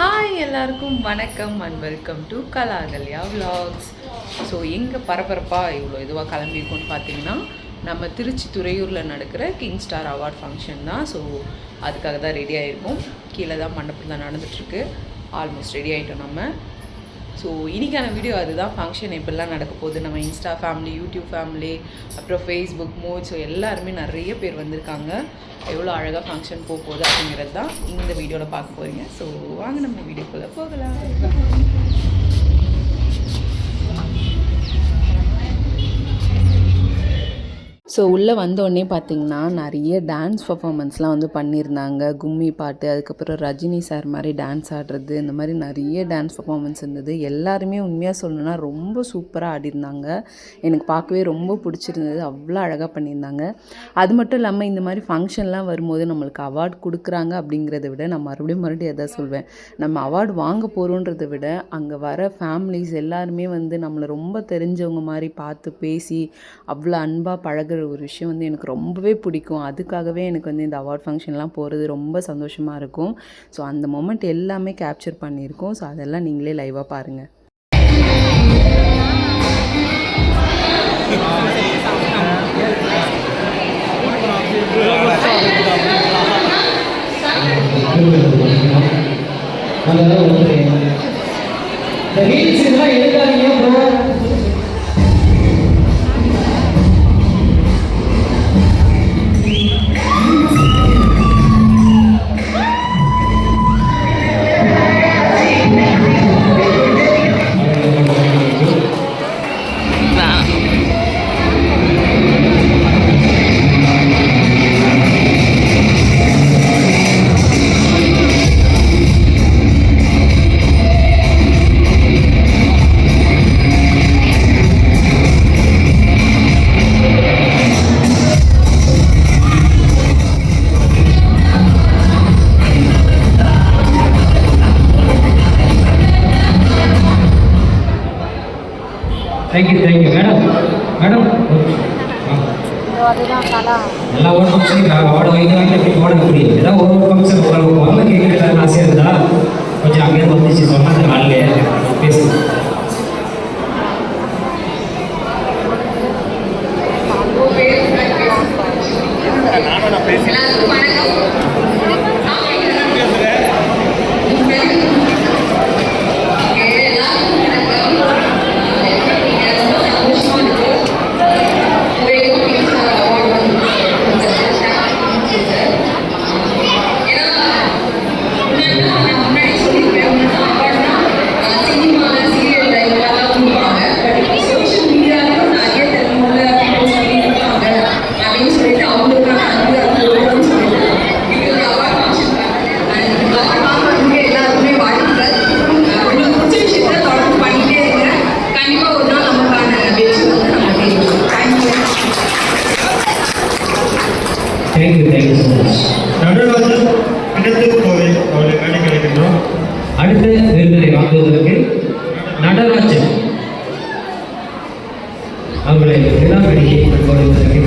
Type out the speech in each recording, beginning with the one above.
Hi எல்லாருக்கும் வணக்கம் and welcome to Kalakalya vlogs. So எங்கே பரபரப்பாக இவ்வளோ இதுவாக கிளம்பியிருக்கோன்னு பார்த்தீங்கன்னா, நம்ம திருச்சி துறையூரில் நடக்கிற கிங் ஸ்டார் அவார்ட் ஃபங்க்ஷன் தான். ஸோ அதுக்காக தான் ரெடி ஆகிருக்கோம். கீழே தான் மண்டபத்தில் தான் நடந்துகிட்ருக்கு. ஆல்மோஸ்ட் ரெடி ஆகிட்டோம் நம்ம. ஸோ இன்றைக்கான வீடியோ அதுதான். ஃபங்க்ஷன் எப்படிலாம் நடக்க போகுது, நம்ம இன்ஸ்டா ஃபேமிலி, யூடியூப் ஃபேமிலி, அப்புறம் ஃபேஸ்புக் மோட், ஸோ எல்லாருமே நிறைய பேர் வந்திருக்காங்க. எவ்வளோ அழகாக ஃபங்க்ஷன் போகுது அப்படிங்கிறது தான் இந்த வீடியோவில் பார்க்க போகிறீங்க. ஸோ வாங்க நம்ம வீடியோக்குள்ளே போகலாம். ஸோ உள்ளே வந்தோடனே பார்த்திங்கன்னா நிறைய டான்ஸ் பர்ஃபாமன்ஸ்லாம் வந்து பண்ணியிருந்தாங்க. கும்மி பாட்டு, அதுக்கப்புறம் ரஜினி சார் மாதிரி டான்ஸ் ஆடுறது, இந்த மாதிரி நிறைய டான்ஸ் பர்ஃபாமன்ஸ் இருந்தது. எல்லாருமே உண்மையாக சொல்லணுன்னா ரொம்ப சூப்பராக ஆடிருந்தாங்க. எனக்கு பார்க்கவே ரொம்ப பிடிச்சிருந்தது. அவ்வளோ அழகாக பண்ணியிருந்தாங்க. அது மட்டும் இல்லாமல் இந்த மாதிரி ஃபங்க்ஷன்லாம் வரும்போது நம்மளுக்கு அவார்டு கொடுக்குறாங்க அப்படிங்கிறத விட, நான் மறுபடியும் எதாவது சொல்வேன், நம்ம அவார்டு வாங்க போகிறோன்றதை விட அங்கே வர ஃபேமிலிஸ் எல்லாருமே வந்து நம்மளை ரொம்ப தெரிஞ்சவங்க மாதிரி பார்த்து பேசி அவ்வளோ அன்பாக பழகிற ஒரு விஷயம் வந்து எனக்கு ரொம்பவே பிடிக்கும். அதுக்காகவே எனக்கு வந்து இந்த அவார்ட் ஃபங்க்ஷன்லாம் போகிறது ரொம்ப சந்தோஷமாக இருக்கும். ஸோ அந்த மொமெண்ட் எல்லாமே கேப்சர் பண்ணியிருக்கோம். ஸோ அதெல்லாம் நீங்களே லைவாக பாருங்கள். Thank you madam. எல்லா ஒரு ஃபங்க்ஷனுக்கு அவார்டு வாங்கி எப்படி போட முடியும்? ஏதாவது ஒரு ஃபங்க்ஷன் உங்களுக்கு வரல கேட்குறது ஆசையாக இருந்தா கொஞ்சம் அங்கேயிருந்து வந்துச்சு சொன்னால் அந்த நாளிலே பேசுங்க. அடுத்த விருதினை வாங்குவதற்கு நடராஜன் அவர்களை விழாவடியை கொடுப்பதற்கு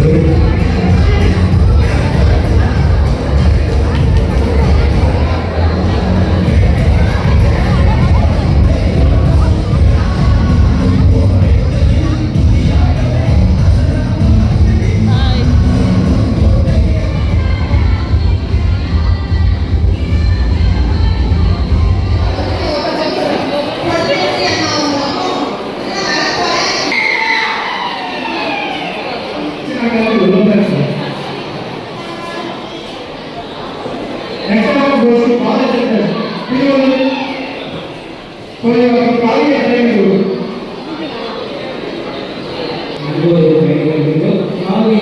Kaveri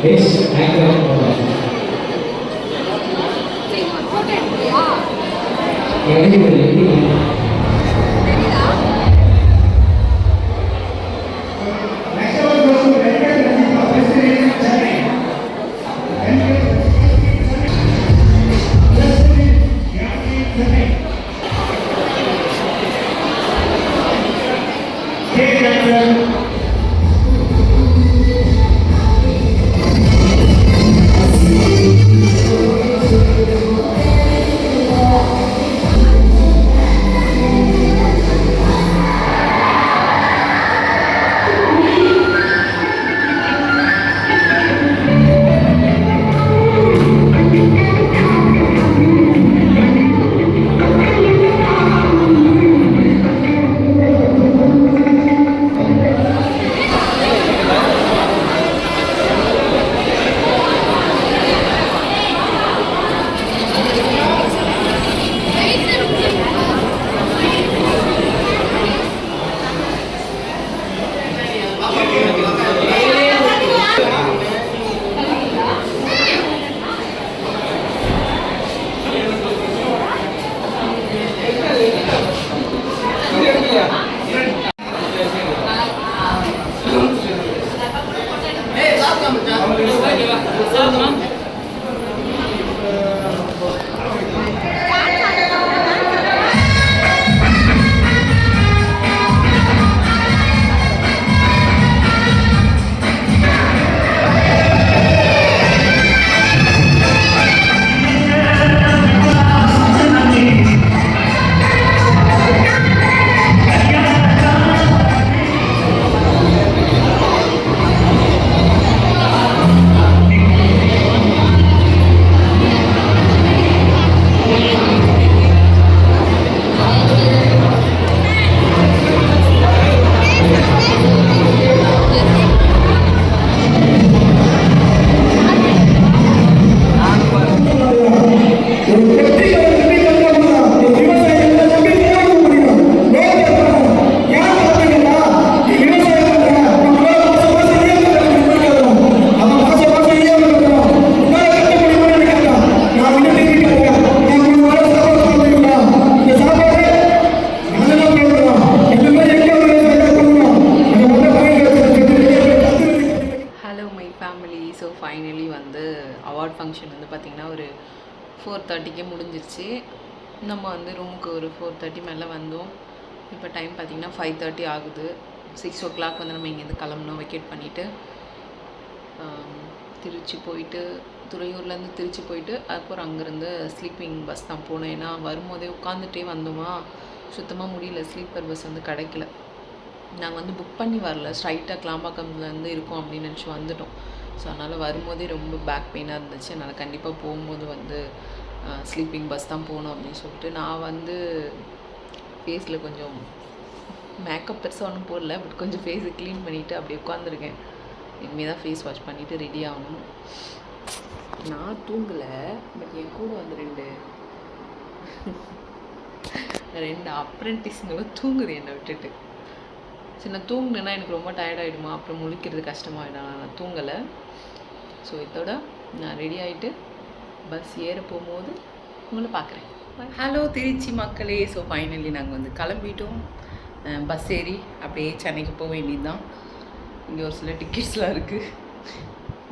best actor hello my family. So finally வந்து அவார்ட் ஃபங்க்ஷன் வந்து பார்த்திங்கன்னா ஒரு 4:30க்கே முடிஞ்சிருச்சு. நம்ம வந்து ரூமுக்கு ஒரு 4:30 மேலே வந்தோம். இப்போ டைம் பார்த்திங்கன்னா 5:30 ஆகுது. 6 o'clock வந்து நம்ம இங்கேருந்து கிளம்பணும். வெக்கேட் பண்ணிவிட்டு திருச்சி போயிட்டு, துறையூர்லேருந்து திருச்சி போயிட்டு அதுக்கப்புறம் அங்கேருந்து ஸ்லீப்பிங் பஸ் தான் போனோம். ஏன்னா வரும்போதே உட்காந்துட்டே வந்தோமா, சுத்தமாக முடியல. ஸ்லீப்பர் பஸ் வந்து கிடைக்கல. நாங்கள் வந்து புக் பண்ணி வரல, ஸ்ட்ரைட்டாக கிளாம்பாக்கம்லேருந்து இருக்கோம் அப்படின்னு நினச்சி வந்துட்டோம். ஸோ அதனால் வரும்போதே ரொம்ப பேக் பெயினாக இருந்துச்சு. அதனால் கண்டிப்பாக போகும்போது வந்து ஸ்லீப்பிங் பஸ் தான் போகணும் அப்படின்னு சொல்லிட்டு நான் வந்து ஃபேஸில் கொஞ்சம் மேக்கப் பெருசாக ஒன்றும் போடல, பட் கொஞ்சம் ஃபேஸை க்ளீன் பண்ணிவிட்டு அப்படியே உட்காந்துருக்கேன். இனிமேல் தான் ஃபேஸ் வாஷ் பண்ணிவிட்டு ரெடி ஆகணும். நான் தூங்கலை, பட் என் கூட வந்து ரெண்டு அப்ரெண்டிஸ்ங்களும் தூங்குது என்னை விட்டுட்டு. சரி, நான் தூங்கினேன்னா எனக்கு ரொம்ப டயர்டாகிடுமா, அப்புறம் முழிக்கிறது கஷ்டமாகிடும். நான் தூங்கலை. ஸோ இதோட நான் ரெடி ஆகிட்டு பஸ் ஏற போகும்போது உங்களை பார்க்குறேன். ஹலோ திருச்சி மக்களே. ஸோ ஃபைனலி நாங்கள் வந்து கிளம்பிட்டோம். பஸ் ஏறி அப்படியே சென்னைக்கு போக வேண்டியது தான். இங்கே ஒரு சில டிக்கெட்ஸ்லாம் இருக்குது.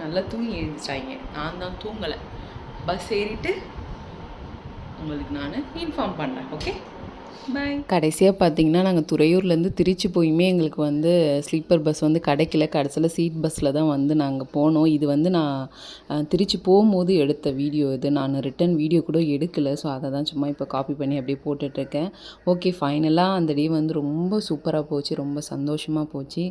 நல்லா தூங்கி எழுந்திரிச்சாங்க, நான் தான் தூங்கலை. பஸ் ஏறிட்டு உங்களுக்கு நான் இன்ஃபார்ம் பண்ணுறேன். Okay, bye. கடைசியாக பார்த்தீங்கன்னா நாங்கள் துறையூர்லேருந்து திருச்சி போயுமே எங்களுக்கு வந்து ஸ்லீப்பர் பஸ் வந்து கிடைக்கல. கடைசியில் சீட் பஸ்ஸில் தான் வந்து நாங்கள் போனோம். இது வந்து நான் திருச்சி போகும்போது எடுத்த வீடியோ இது. நான் ரிட்டன் வீடியோ கூட எடுக்கலை. ஸோ அதை தான் சும்மா இப்போ காப்பி பண்ணி அப்படியே போட்டுட்ருக்கேன். ஓகே, ஃபைனலாக அந்த டே வந்து ரொம்ப சூப்பராக போச்சு, ரொம்ப சந்தோஷமாக போச்சு.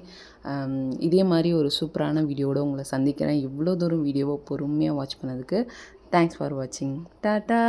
இதே மாதிரி ஒரு சூப்பரான வீடியோவோடு உங்களை சந்திக்கிறேன். இவ்வளோ தூரம் வீடியோவை பொறுமையாக வாட்ச் பண்ணதுக்கு தேங்க்ஸ் ஃபார் வாட்சிங். டாட்டா.